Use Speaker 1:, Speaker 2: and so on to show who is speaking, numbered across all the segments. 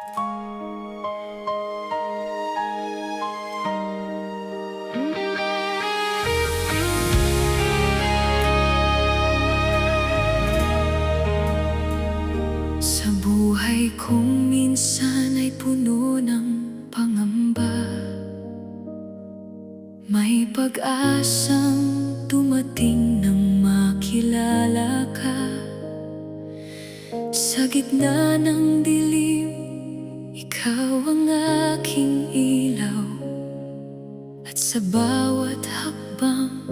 Speaker 1: Sa buhay kong minsan ay puno ng pangamba. May pag-asang dumating nang makilala ka. Sa gitna ng dilim, ikaw ang aking ilaw. At sa bawat hakbang,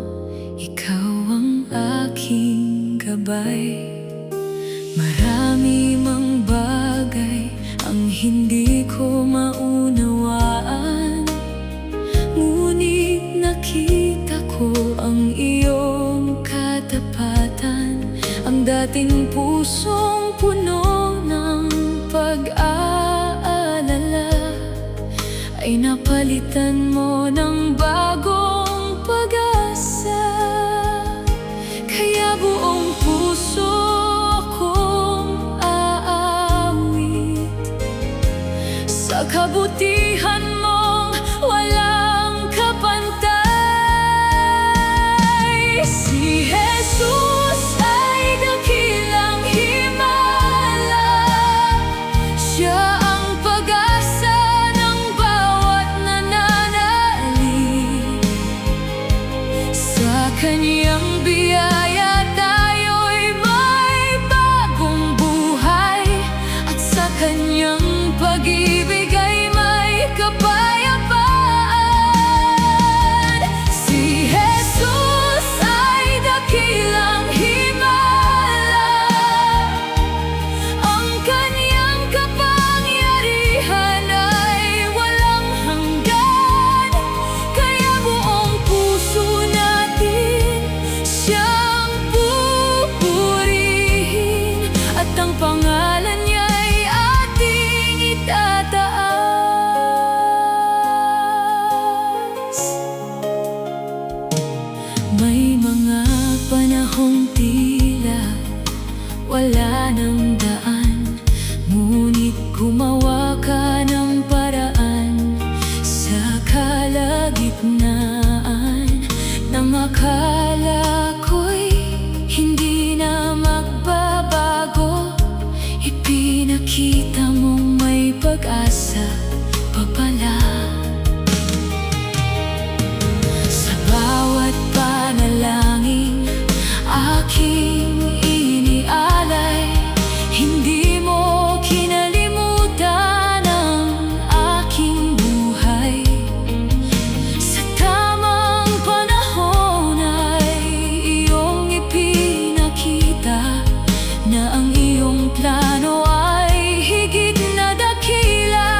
Speaker 1: ikaw ang aking gabay. Marami mang bagay ang hindi ko maunawaan, ngunit nakita ko ang iyong katapatan. Ang dating pusong puno ng pag-aalala ay napalitan mo ng bagong pag-asa. Kaya buong puso sa kabutihan mong walang kapantay. Si Jesus ay dakilang himala. Siya ang pag-asa ng bawat nananalig. Sa kanyang biyaya tayo'y may bagong buhay, at sa kanyang pag-ibig ay may kapayapaan. Si Jesus ay dakilang himala. Ang kanyang kapangyarihan ay walang hanggan. Kaya buong puso natin siyang pupurihin, at ang pangalan niya tataas. May mga panahong tila wala nang daan, ngunit gumawa ka ng paraan. Sa kalagitnaan ng akala ko'y hindi na magbabago, ipinakita mong may pag-asa pa pala. Sa bawat panalangin aking inialay, hindi mo kinalimutan ang aking buhay. Sa tamang panahon ay iyong ipinakita na ang iyong plano ay higit na dakila.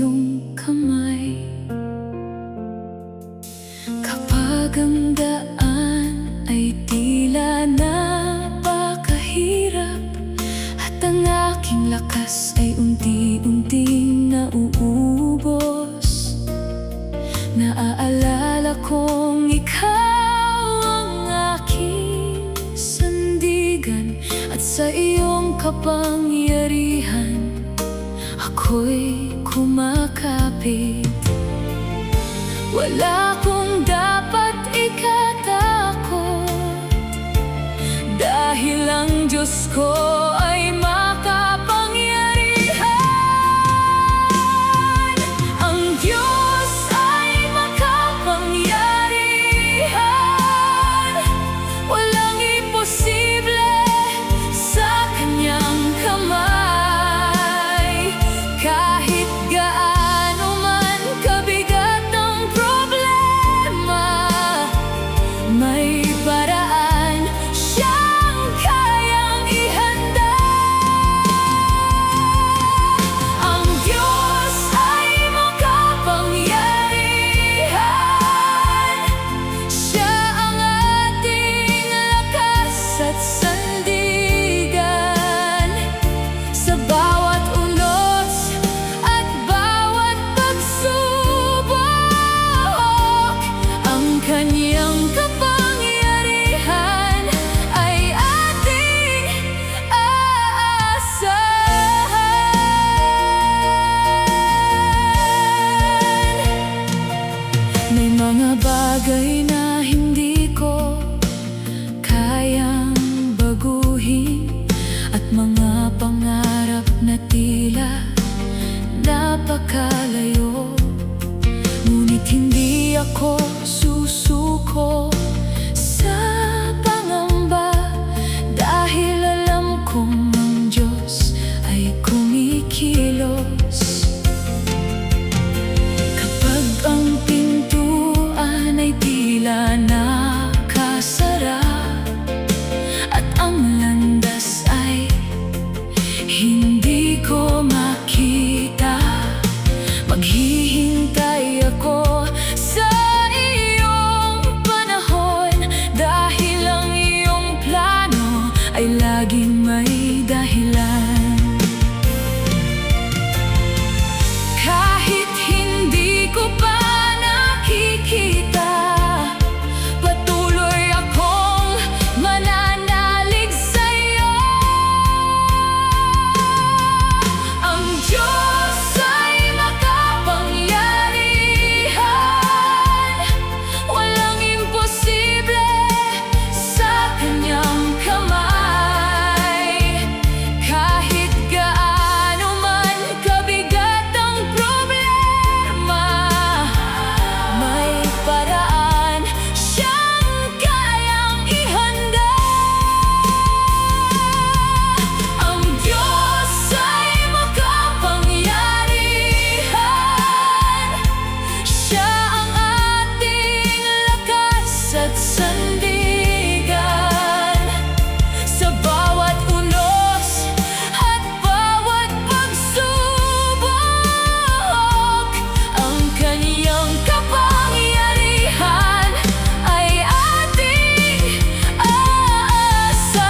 Speaker 1: iyong kamay. Kapag ang daan ay tila napakahirap at ang aking lakas ay unti-unting nauubos, naaalala kong ikaw ang aking sandigan, at sa iyong kapangyarihan ako'y kumakapit. Wala akong dapat ikatakot, dahil ang Diyos ko ay makapangyarihan. Ang Diyos ay makapangyarihan, walang imposible sa Kanyang kamay. Kahit gaano man kabigat ang problema, may paraan siyang kayang ihanda. Ang Diyos ay makapangyarihan, siya ang ating lakas at sandigan. Sa bawat unos at bawat pagsubok, ang Kanyang kapangyarihan ay ating aasahan. May mga bagay na hindi ko kayang baguhin, at mga pangarap na tila napakalayo. Ngunit hindi ako susuko sa pangamba, dahil alam kong ang Diyos ay kumikilos. Kapag ang pintuan ay tila nakasara at ang landas ay hindi ko makita, maghihintay ako sa iyong panahon, dahil ang iyong plano ay laging may dahilan. Kahit hindi ko pa nakikita, patuloy akong mananalig sa'yo. Ang Diyos ay makapangyarihan, walang imposible sa Kanyang kamay. Kahit gaano man kabigat ang problema, may paraan siyang kayang ihanda. Ang Diyos ay makapangyarihan, siya ang ating lakas at sandigan. Sa bawat unos at bawat pagsubok, ang Kanyang kapangyarihan ay ating aasahan.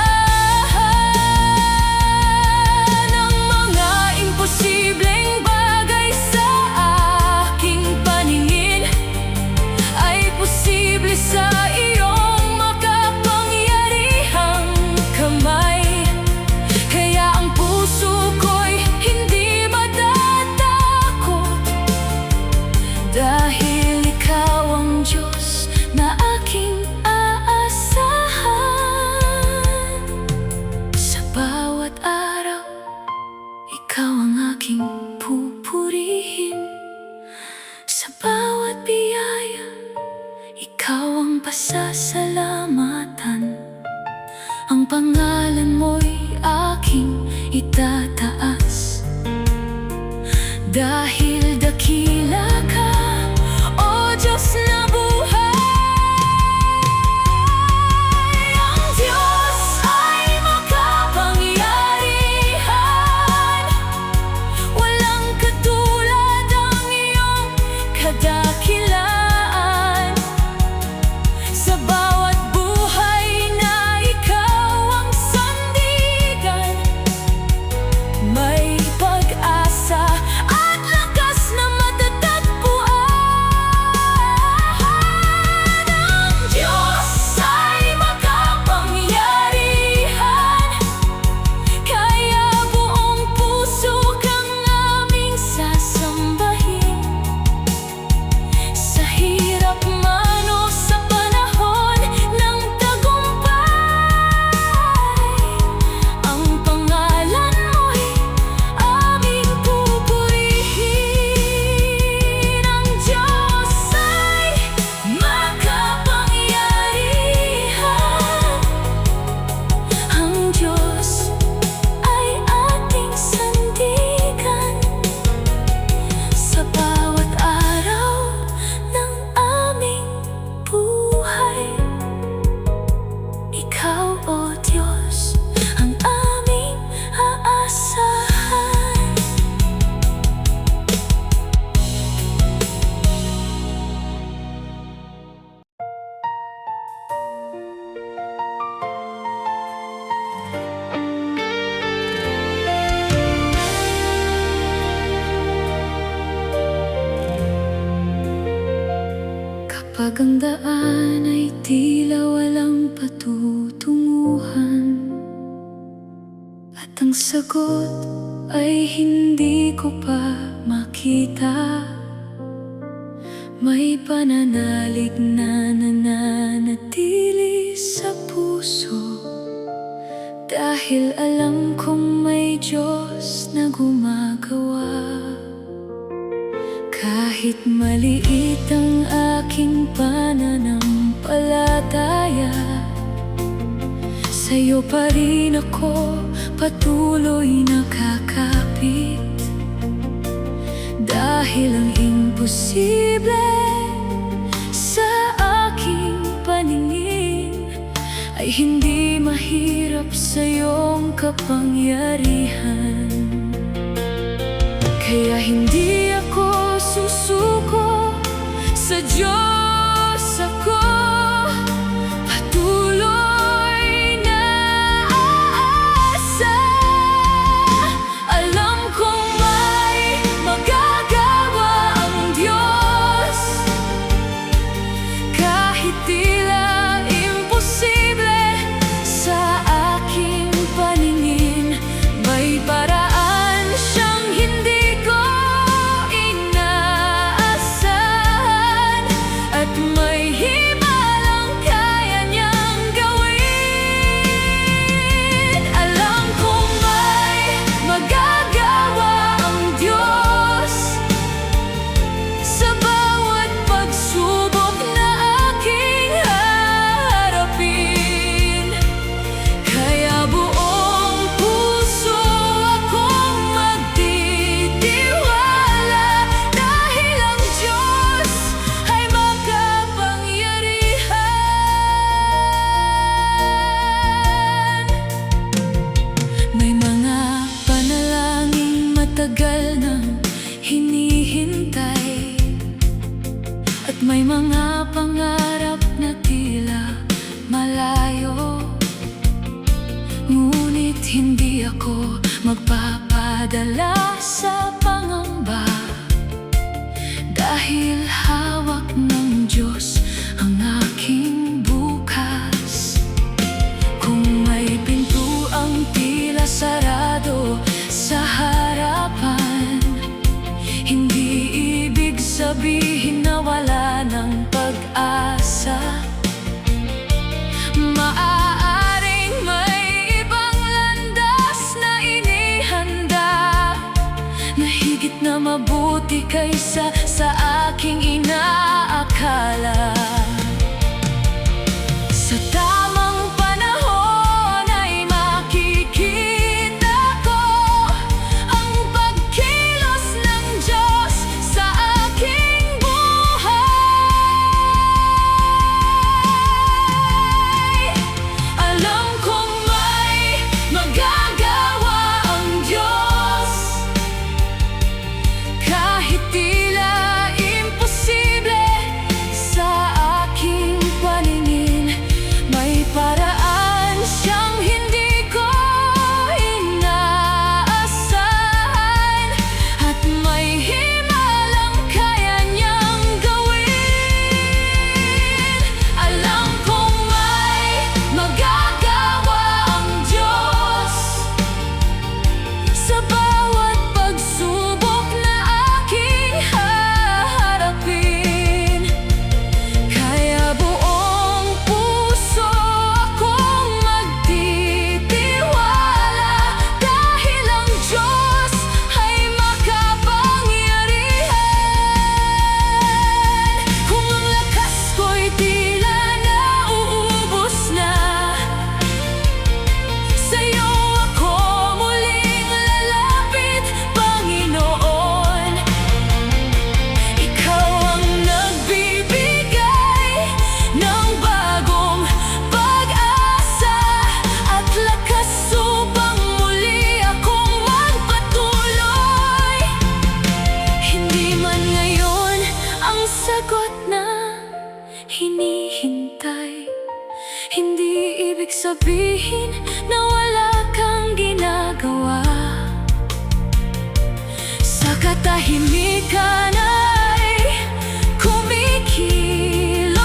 Speaker 1: Ang mga imposibleng bagay sa aking paningin ay posible sa iyong makapangyarihang kamay. Kaya ang puso ko'y hindi matatakot, dahil ikaw ang Diyos na aking aasahan. Sa bawat araw, ikaw ang aking pupurihin. Sa bawat biyaya, ikaw ang pasasalamatan. Ang pangalan mo'y aking itataas, dahil dakila ka, O Diyos na buhay. Ang Diyos ay makapangyarihan, walang katulad ang Kapag ang daan ay tila walang patutunguhan, at ang sagot ay hindi ko pa makita, may pananalig na nananatili sa puso, dahil alam kong may Diyos na gumagawa. Kahit maliit ang aking pananampalataya, sa'yo pa rin ako patuloy nakakapit. Dahil ang imposible sa aking paningin ay hindi mahirap sa iyong kapangyarihan. Kaya hindi ako susuko, sa Diyos ako patuloy na aasa. Alam kong may magagawa ang Diyos, kahit tila imposible sa aking paningin. May paraan siyang hindi ko inaasahan, at may himalang kaya niyang gawin. Alam kong may magagawa ang Diyos sa bawat pagsubok na aking haharapin. Kaya buong puso akong magtitiwala, dahil ang Diyos ay makapangyarihan. May mga panalangin matagal nang hinihintay, at may mga pangarap na tila malayo. Ngunit hindi ako magpapadala sa pangamba, dahil hawak ng Diyos ang aking bukas. Kung may pintuang tila sarado sa harapan, hindi ibig sabihin na wala ng pag-asa. Maaaring may ibang landas na inihanda, na higit na mabuti kaysa sa aking inaakala. Sa tamang panahon ay makikita ko ang pagkilos ng Diyos sa aking buhay. Alam kong may magagawa ang Diyos, kahit tila imposible sa aking paningin. May paraan siyang hindi ko inaasahan, at may himalang kaya niyang gawin. Alam kong may magagawa ang Diyos sa bawat pagsubok na aking haharapin. Kaya buong puso akong magtitiwala, dahil ang Diyos ay makapangyarihan. Kung ang lakas ko'y tila nauubos na, sa'yo ako muling lalapit, Panginoon. Ikaw ang nagbibigay ng bagong pag-asa at lakas upang muli akong magpatuloy. Hindi man ngayon ang sagot na hinihintay, hindi ibig sabihin na wala kang ginagawa. Sa katahimikan ay kumikilos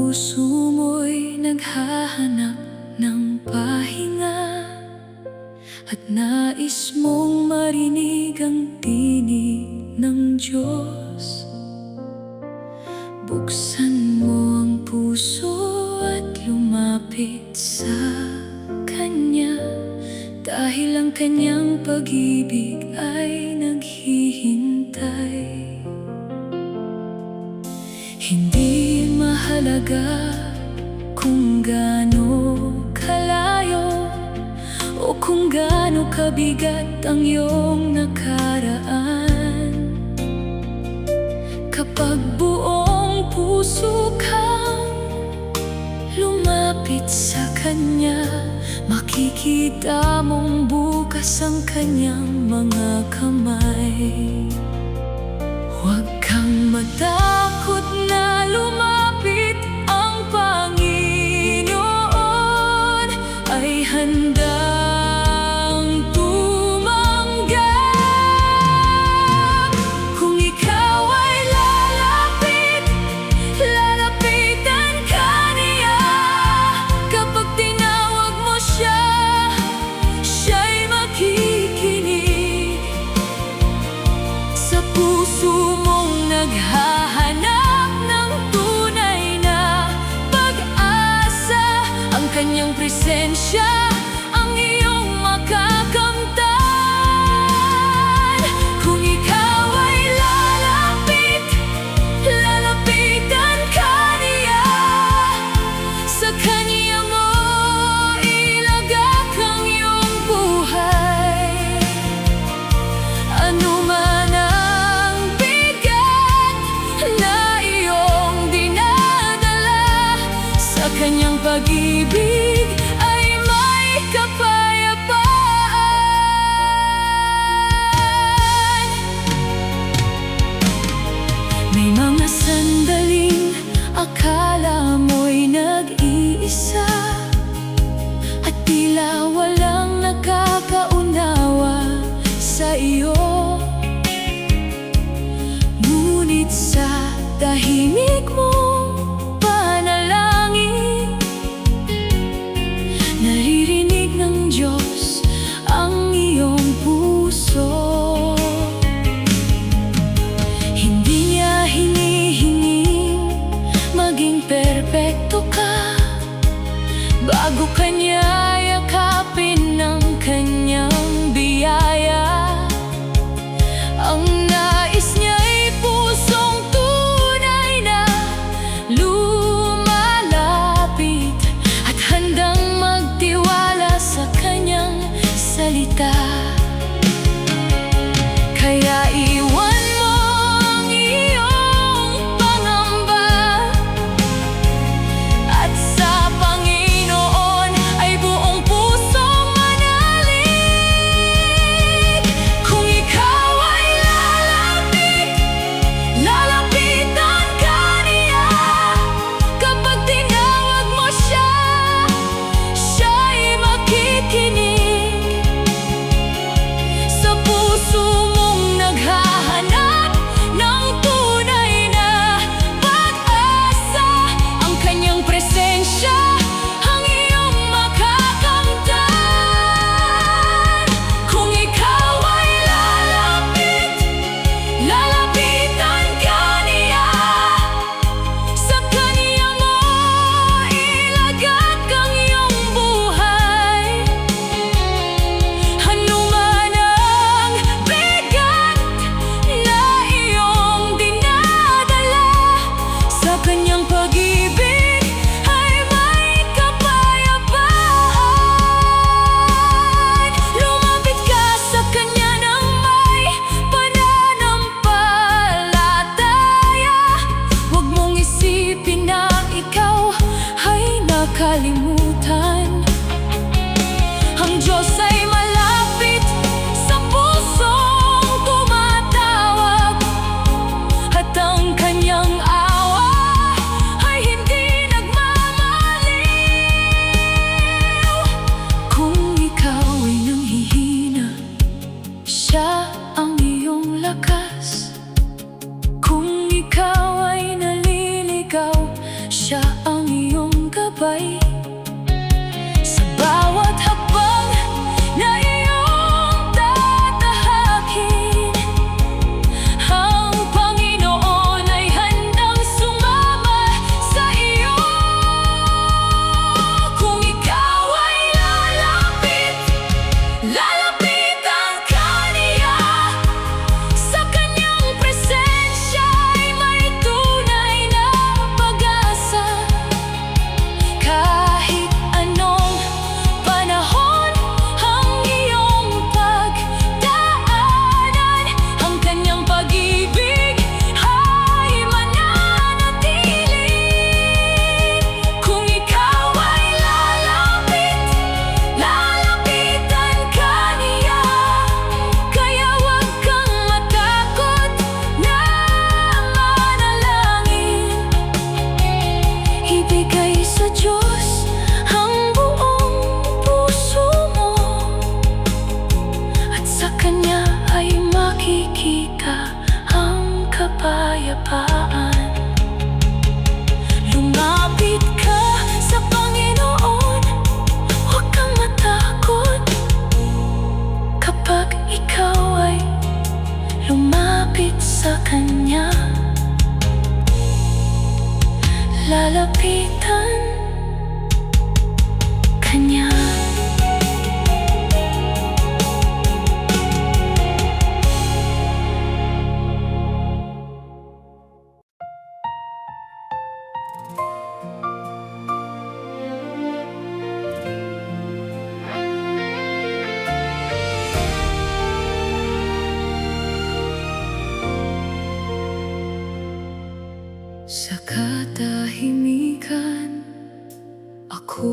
Speaker 1: puso mo'y naghahanap ng pahinga at nais mong marinig ang tinig ng Diyos, buksan mo ang puso at lumapit sa Kanya, dahil ang Kanyang pag-ibig ay naghihintay. Hindi mahalaga kung gaano kalayo o kung gaano kabigat ang iyong nakaraan. Kapag buong puso kang lumapit sa Kanya, makikita mong bukas ang Kanyang mga kamay. Huwag kang matakot na lumapit, ang Panginoon ay handang tumanggap. Kung ikaw ay lalapit, lalapitan ka niya. Kapag tinawag mo siya, siya'y makikinig. Sa puso mong naghahanap ng tunay na pag-asa, ang Kanyang presensya ang iyong makakamtan. Kung ikaw ay lalapit, lalapitan ka niya. Sa Kanya mo ilagak ang iyong buhay. Ano man ang bigat na iyong dinadala, sa Kanyang pag-ibig ay may kapayapaan. May mga sandaling akala mo'y nag-iisa at tila walang nakakaunawa sa iyo. Ngunit sa tahimik mong panalangin, naririnig ng Diyos ang iyong puso. Hindi Niya hinihinging maging perpekto ka bago Kanya yakapin ng Kanyang biyaya. Ang nais Niya'y pusong tunay na lumalapit at handang magtiwala sa Kanyang salita. Kaya iwan mo ang iyong pangamba at sa Panginoon ay buong pusong manalig. Kung ikaw ay lalapit, lalapitan ka niya. Kapag tinawag mo siya, siya'y makikinig. Sa puso mong naghahanap ng tunay na pag-asa, ang Kanyang presensya ang iyong makakamtan. Kung ikaw ay lalapit, lalapitan ka niya. Sa Kanya mo ilagak ang iyong buhay. Ano man ang bigat na iyong dinadala, sa Kanyang pag-ibig ay may kapayapaan. Lumapit ka sa Kanya nang may pananampalataya. Huwag mong isipin na ikaw ay nakalimutan. Ang Diyos ay malapit sa pusong tumatawag, at ang Kanyang awa ay hindi nagmamaliw. Kung ikaw ay nanghihina, Siya ang iyong lakas. Kung ikaw ay naliligaw, Siya ang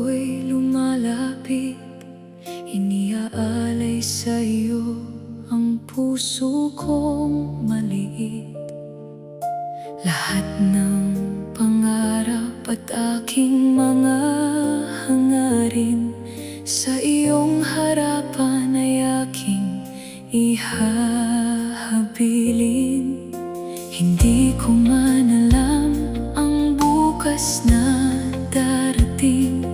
Speaker 1: ako'y lumalapit, iniaalay sa'yo ang puso kong maliit. Lahat ng pangarap at aking mga hangarin sa iyong harapan ay aking ihahabilin. Hindi ko man alam ang bukas na darating,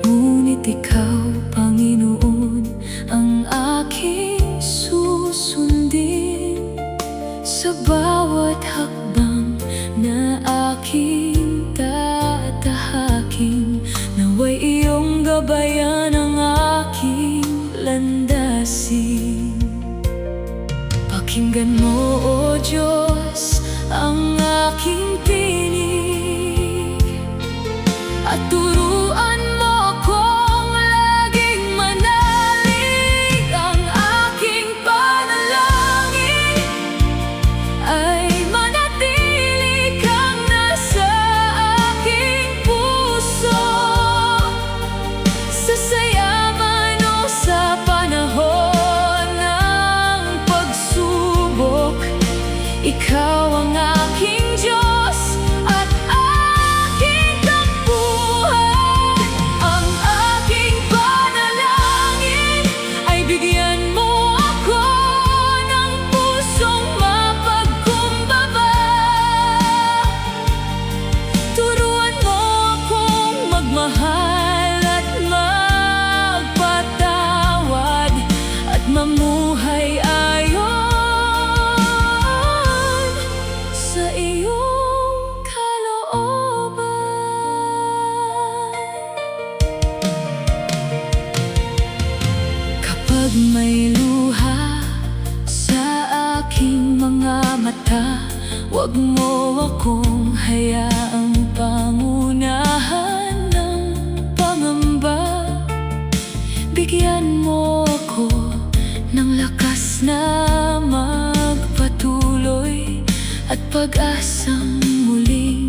Speaker 1: ngunit ikaw, Panginoon, ang aking susundin. Sa bawat hakbang na aking tatahakin, naway iyong gabayan ang aking landasin. Pakinggan mo, O Diyos, ang aking tinig, at turuan mo akong laging manalig. Ang aking panalangin ay manatili kang nasa aking puso. Sa saya man o sa panahon ng pagsubok, ikaw ang aking Diyos at aking takbuhan. Ang aking panalangin ay bigyan mo ako ng pusong mapagkumbaba. Turuan mo akong magmahal at magpatawad, at mamuhay ayon sa iyong kalooban. Kapag may luha sa aking mga mata, huwag mo akong hayaang pangunahan ng pangamba. Bigyan mo ako ng lakas na magpatuloy, at pag-asang muling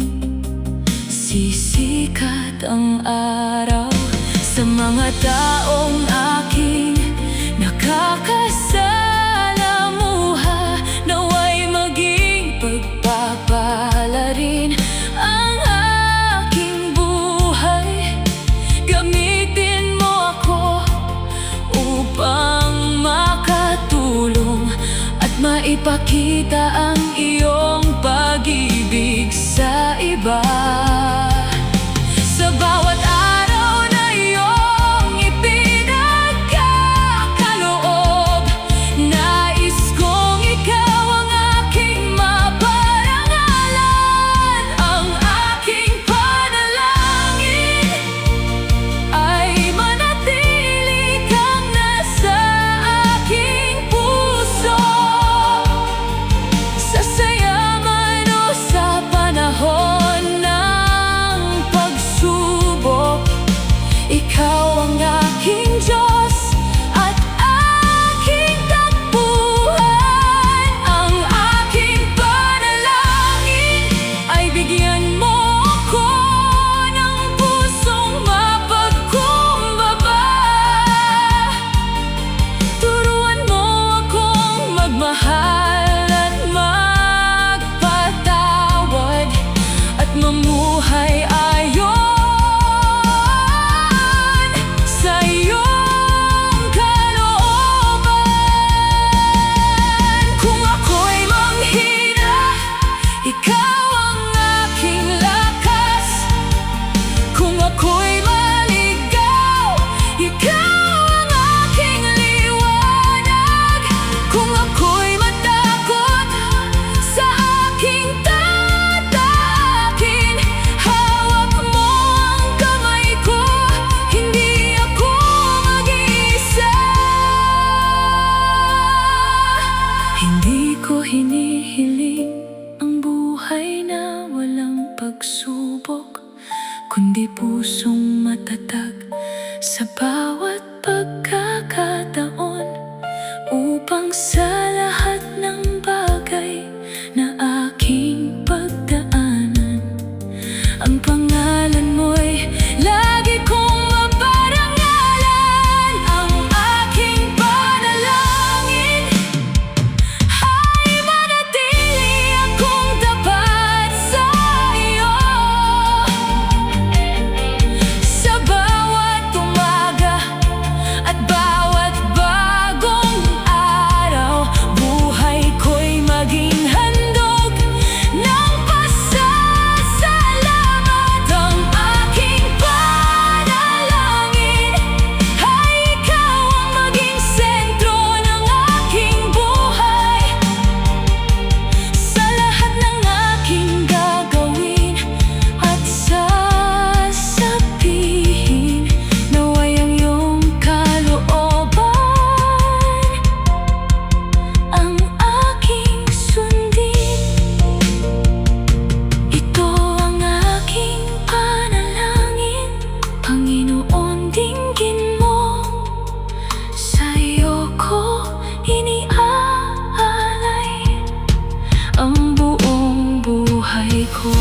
Speaker 1: sisikat ang araw. Sa mga taong aking nakakasalamuha, naway maging pagpapala rin ang aking buhay. Gamitin mo ako upang makatulong at maipakita ang iyong pag-ibig sa iba. Sa bawat araw na iyong ipinagkakaloob, nais kong ikaw ang aking maparangalan. Ang aking panalangin ay manatili kang nasa aking puso. Sa saya man o sa panahon ng pagsubok, ikaw ang aking Diyos at aking takbuhan. Ang aking panalangin ay bigyan mo ako ng pusong mapagkumbaba. Turuan mo akong magmahal at magpatawad, at mamuhay ayon sa iyong kalooban. Kung ako'y manghina, ikaw ang aking lakas. Kung ako'y maligaw, ikaw ang aking liwanag. Kung ako'y matakot, sa aking tatakin, hawak mo ang kamay ko. Hindi ako mag-iisa. Hindi ko hinihiling ang buhay na walang pagsubok, kundi pusong matatag sa bawat pagkakataon, upang sa lahat ng bagay na aking pagdaanan, ang pangalan mo'y lagi kong dinggin mo. Sa'yo ko iniaalay ang buong buhay ko.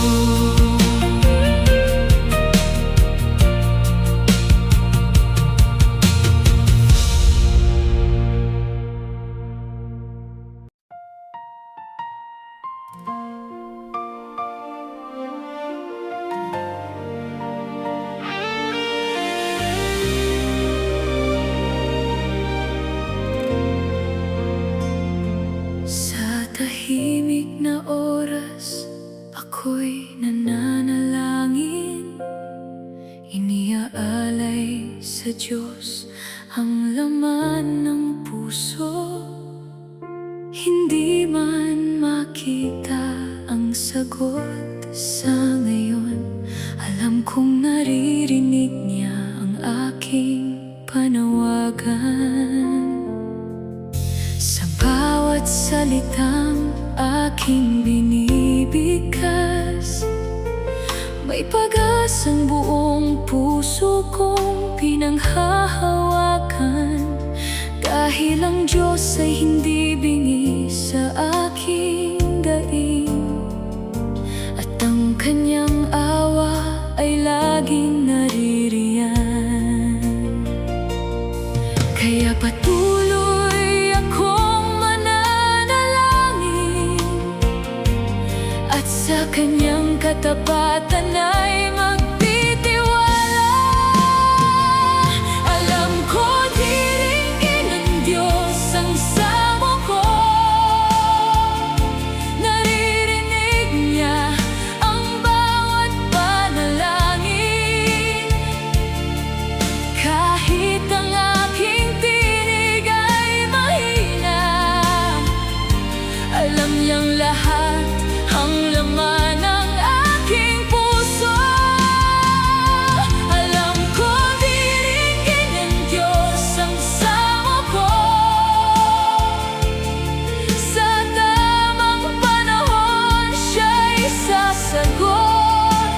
Speaker 1: Sa tahimik na oras, ako'y nananalangin. Iniaalay sa Diyos ang laman ng puso. Hindi man makita ang sagot sa ngayon, alam kong naririnig niya ang aking panawagan. Sa bawat salitang aking binibigkas, may pag-asang buong puso kong pinanghahawakan. Dahil ang Diyos ay hindi bingi sa aking daing, at ang Kanyang awa ay laging naririyan. Kaya patuloy akong mananalangin, at sa Kanyang katapatan ay magtitiwala. Alam ko diringgin ng Diyos ang samo ko. Naririnig niya ang bawat panalangin. Kahit ang aking tinig ay mahina, alam niyang lahat ang laman ng aking puso. Alam ko diringgin ng Diyos ang samo ko. Sa tamang panahon siya'y sasagot.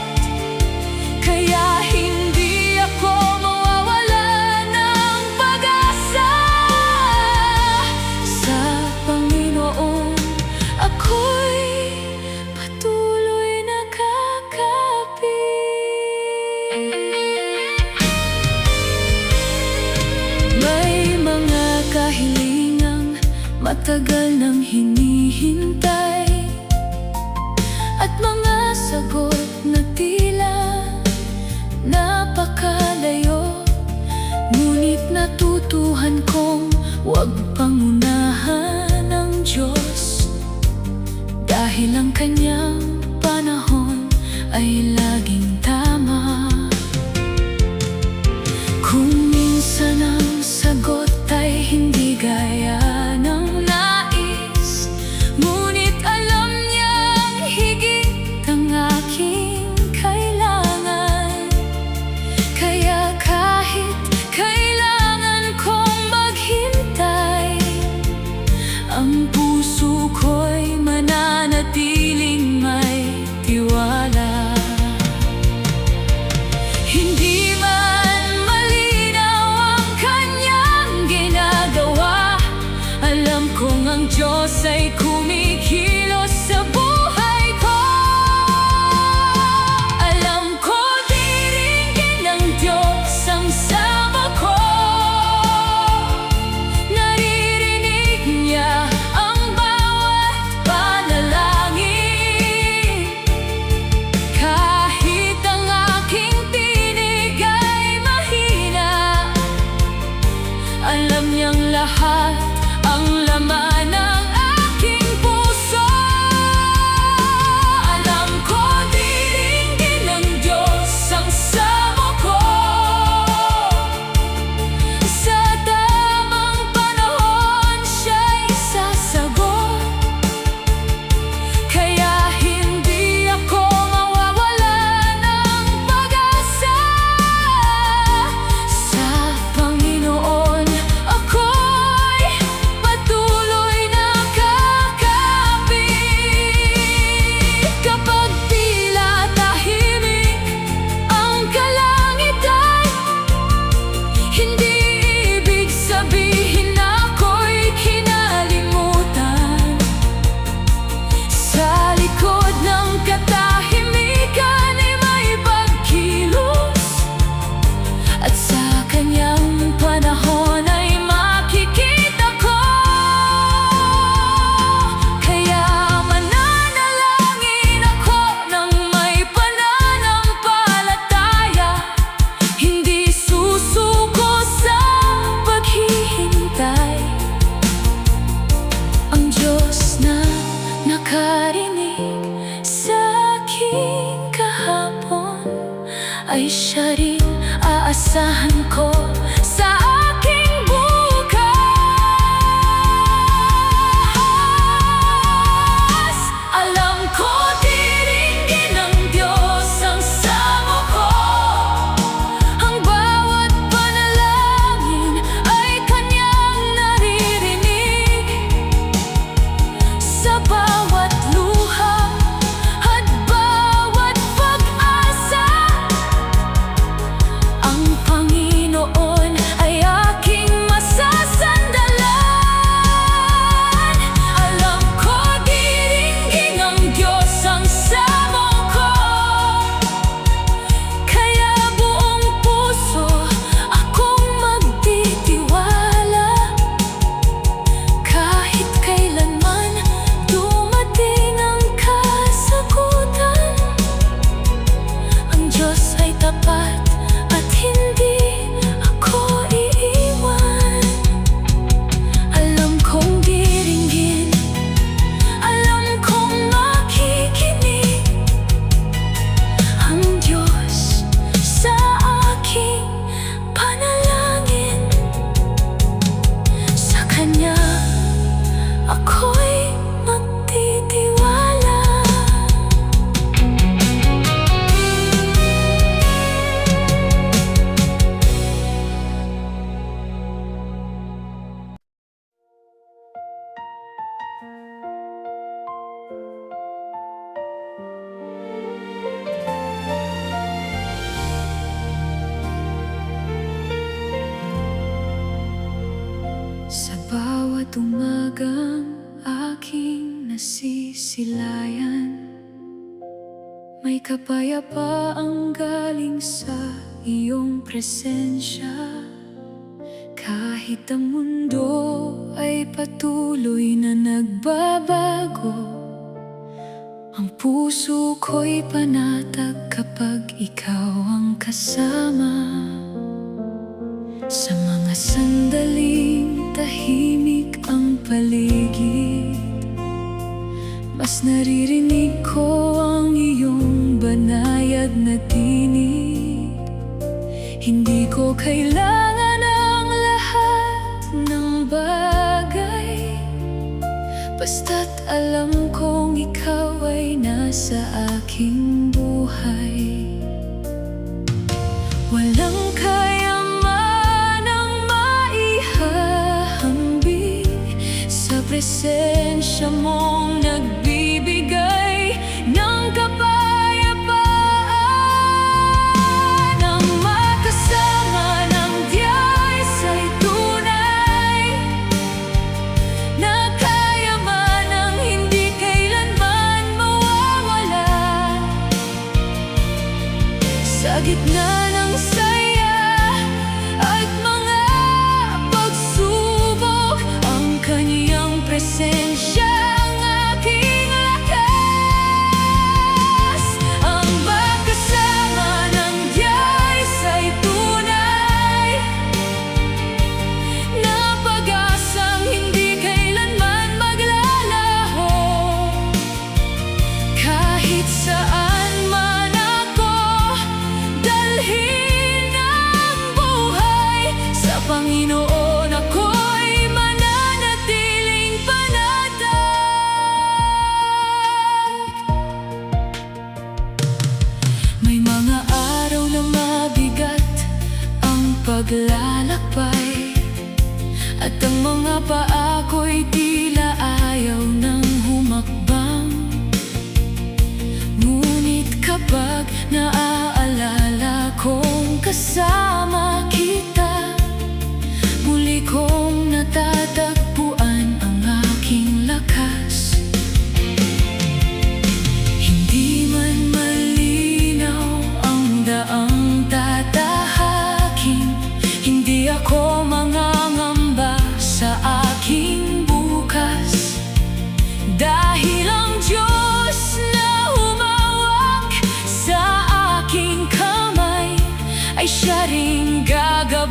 Speaker 1: Kaya hindi ako mawawalan ng pag-asa. Sa Panginoon ako'y patuloy nakakapit. May mga kahilingang matagal nang hinihintay, at mga sagot na tila napakalayo. Ngunit natutuhan kong huwag pangunahan ng Diyos, dahil ang Kanyang panahon ay laging tama. Kung minsan ang sagot ay hindi gaya ng nais, ngunit alam niyang higit ang aking kailangan. Kaya kahit kailangan kong maghintay, ang puso ko'y mananatiling may tiwala. Hindi man malinaw ang Kanyang ginagawa, alam kong ang Diyos ay kumikilos sa buhay ko. Alam ko diringgin ng Diyos ang sama ko. Naririnig niya ang bawat panalangin. Kahit ang aking tinig ay mahina, alam niyang lahat ang laman ng aking inaasahan ko sa aking bukas. Alam ko diringgin ng Diyos ang samo ko. Ang bawat panalangin ay Kanyang naririnig. Sa bawat luha at bawat pag-asa, ang Panginoon ay aking masasandalan. Alam ko diringgin ng Diyos ang samo ko, kaya buong puso akong magtitiwala. Kahit kailanman dumating ang kasagutan, ang Diyos ay tapat at hindi ako iiwan. Alam kong diringgin, alam kong makikinig ang Diyos sa aking panalangin. Sa Kanya ako'y magtitiwala. Sa bawat umagang aking nasisilayan, may kapayapaang galing sa iyong presensya. Kahit ang mundo ay patuloy na nagbabago, ang puso ko'y panatag kapag ikaw ang kasama. Sa mga sandaling tahimik ang paligid, mas naririnig ko ang iyong banayad na tinig. Hindi ko kailangan ang lahat ng bagay, basta't alam kong ikaw ay nasa aking buhay. Walang kayaman ang maihahambing sa presensya mong nagbibigay ng kapayapaan. Ang makasama ng Diyos ay tunay na kayamanang hindi kailanman mawawala. Sa gitna ng saya at mga pagsubok, ang Kanyang presensya ang aking lakas. Ang magkasama ng Diyos ay tunay na pag-asang hindi kailanman maglalaho. Kahit saan man ako dalhin ang buhay, sa Panginoon ako'y mananatiling panatag. May mga araw na mabigat ang paglalakbay, at ang mga paa ko'y tila ayaw nang humakbang. Ngunit kapag naaalala kong kasama kita, muli kong natatagpuan ang aking lakas. Hindi man malinaw ang daang tatahakin, hindi ako mangangamba sa aking bukas. Dahil ang Diyos na humawak sa aking kamay ay Siya ring gagawin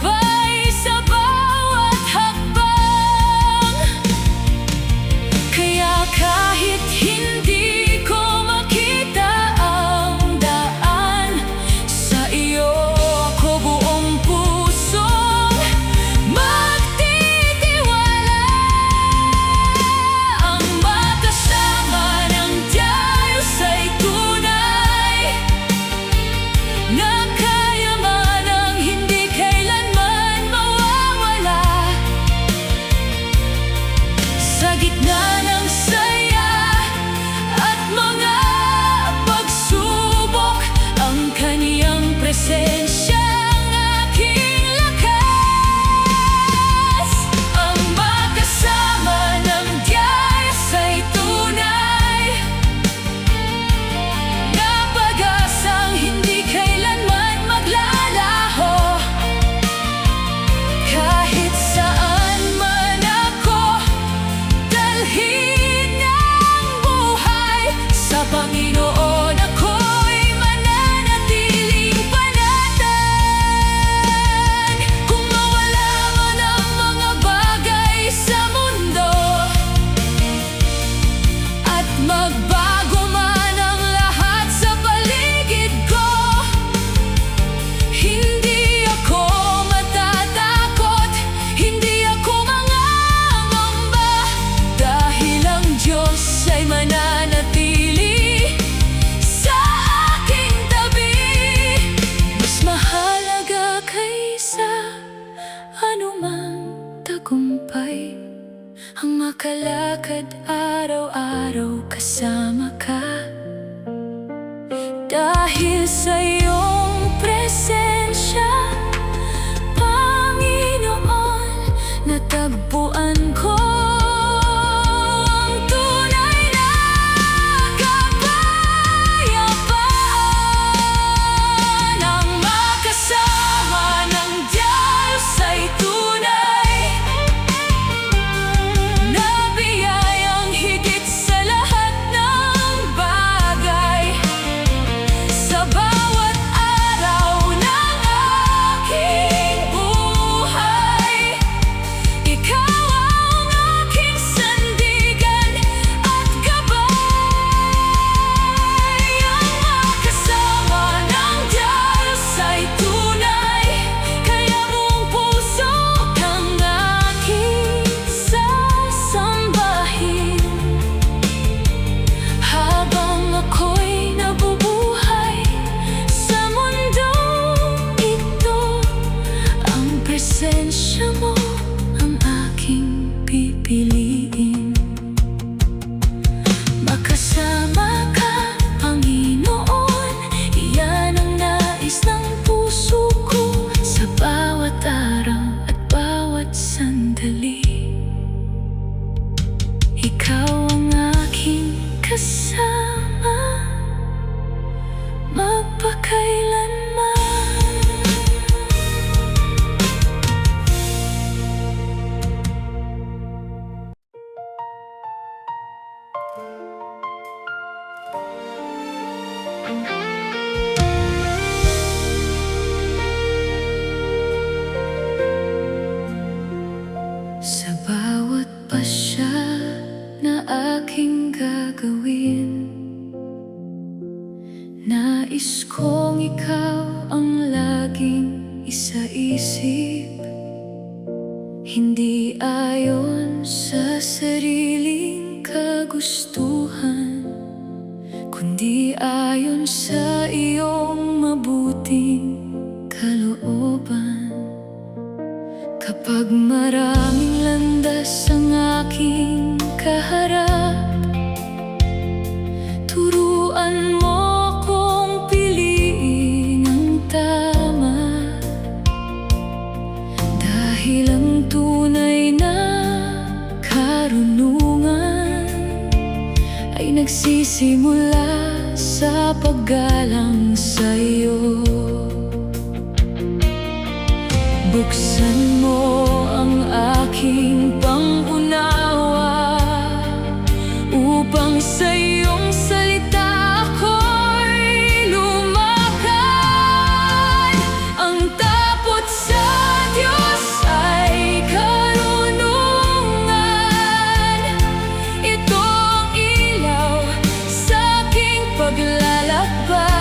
Speaker 1: makalakad araw-araw kasama ka. Dahil sa iyong presensya, Panginoon, natagpuan ko ang tunay na kapayapaan. Ang makasama ng Diyos ay tunay na biyayang higit sa lahat ng bagay. Sa bawat araw ng aking buhay, Ikaw ang aking sandigan at gabay. Ang makasama ng Diyos ay tunay, kaya buong puso kang aking sasambahin. Habang ako'y nabubuhay sa mundong ito, ang presensya mo ang aking pipiliin. Makasama ka, Panginoon, iyan ang nais ng puso ko sa bawat araw at bawat sandali. Ikaw ang aking kasama magpakailanman. Sa bawat pasya na aking gagawin, nais kong ikaw ang laging isaisip. Hindi ayon sa sariling kagustuhan, kundi ayon sa iyong mabuting kalooban. Kapag maraming landas ang aking kaharap, turuan mo akong piliin ang tama. Dahil ang tunay na karunungan ay nagsisimula sa paggalang sa iyo. Buksan mo ang aking pangunawa upang sa iyong salita ako'y lumakad. Ang takot sa Diyos ay karunungan. Ito ang ilaw sa aking paglalakbay.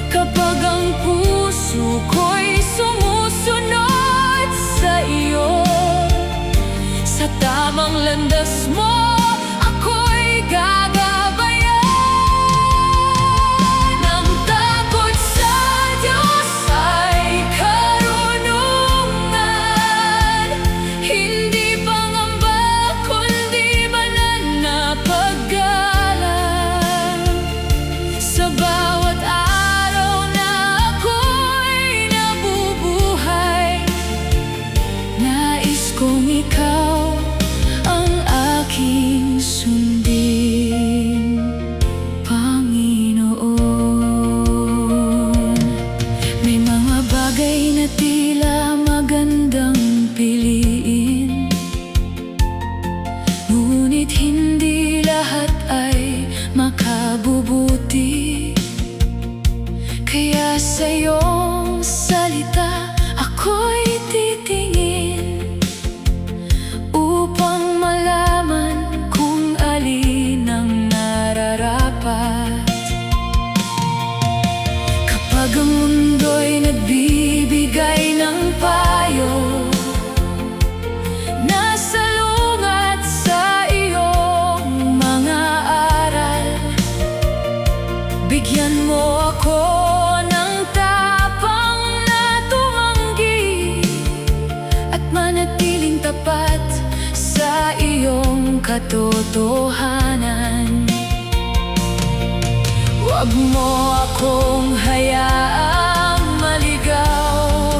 Speaker 1: Kapag ang puso ko'y sumusunod sa iyo, sa tamang landas mo ako'y gagabayan. Ang takot sa Diyos ay karunungan. Hindi pangamba kundi banal na paggalang. Sa bawat araw na ako'y nabubuhay, nais kong ikaw ang aking sundin, Panginoon. May mga bagay na tila magandang piliin, ngunit hindi lahat ay makabubuti. Kaya sa iyong salita ako'y titingin upang malaman kung alin ang nararapat. Kapag ang mundo'y nagbibigay katotohanan. Huwag mo akong hayaang maligaw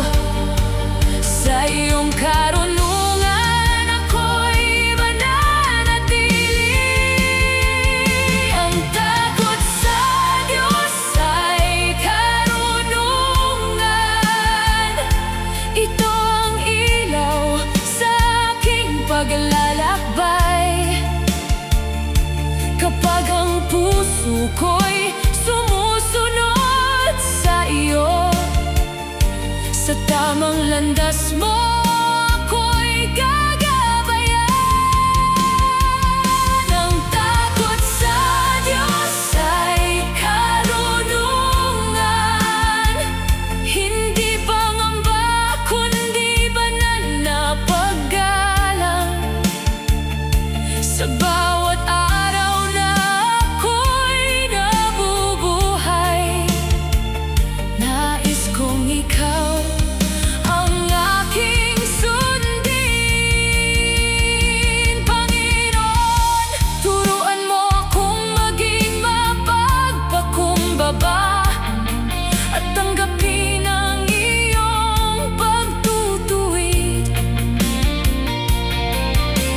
Speaker 1: sa iyong karunungan, ako'y mananatili. Ang takot sa Diyos ay karunungan. Ito ang ilaw sa aking paglalakbay. Kapag ang puso ko'y sumusunod sa iyo, sa tamang landas mo ako'y gagabayan. Ang takot sa Diyos ay karunungan. Hindi pangamba kundi banal na paggalang. Sa bawat araw na ako'y nabubuhay, nais kong ikaw ang aking sundin. Panginoon, turuan mo akong maging mapagpakumbaba at tanggapin ang iyong pagtutuwid.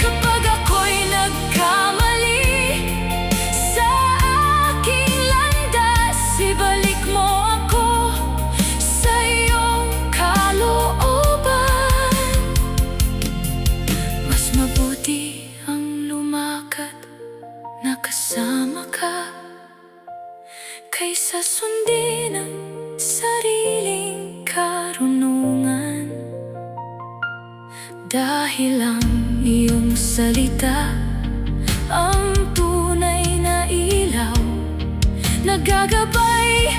Speaker 1: Kapag ako'y nagkamali sa aking landas, ibalik mo ako sa iyong kalooban. Mas mabuti ang lumakad na kasama ka kaysa sundin ang sariling karunungan. Dahil ang iyong salita ang tunay na ilaw, nagagabay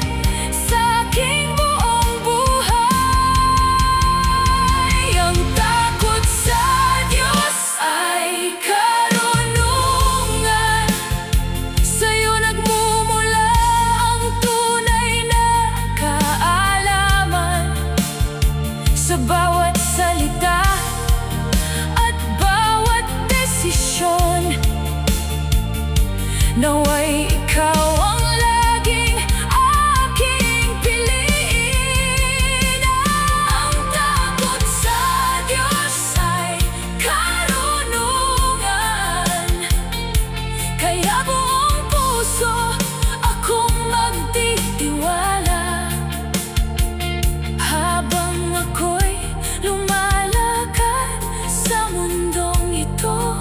Speaker 1: sa aking buong buhay. Ang takot sa Diyos ay karunungan. Sa'yo nagmumula ang tunay na kaalaman. Sa bawat salita at bawat desisyon, naway ikaw ang laging aking piliin. Ang takot sa Diyos ay karunungan. Kaya buong puso akong magtitiwala. Habang ako'y lumalakad sa mundong ito,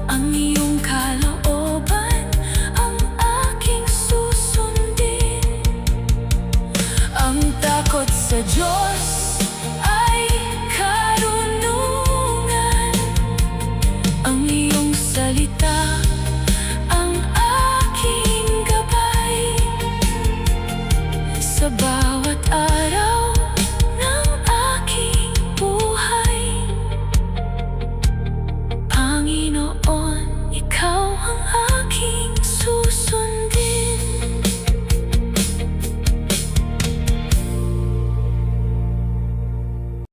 Speaker 1: ang iyong kalooban ang aking susundin. Ang takot sa Diyos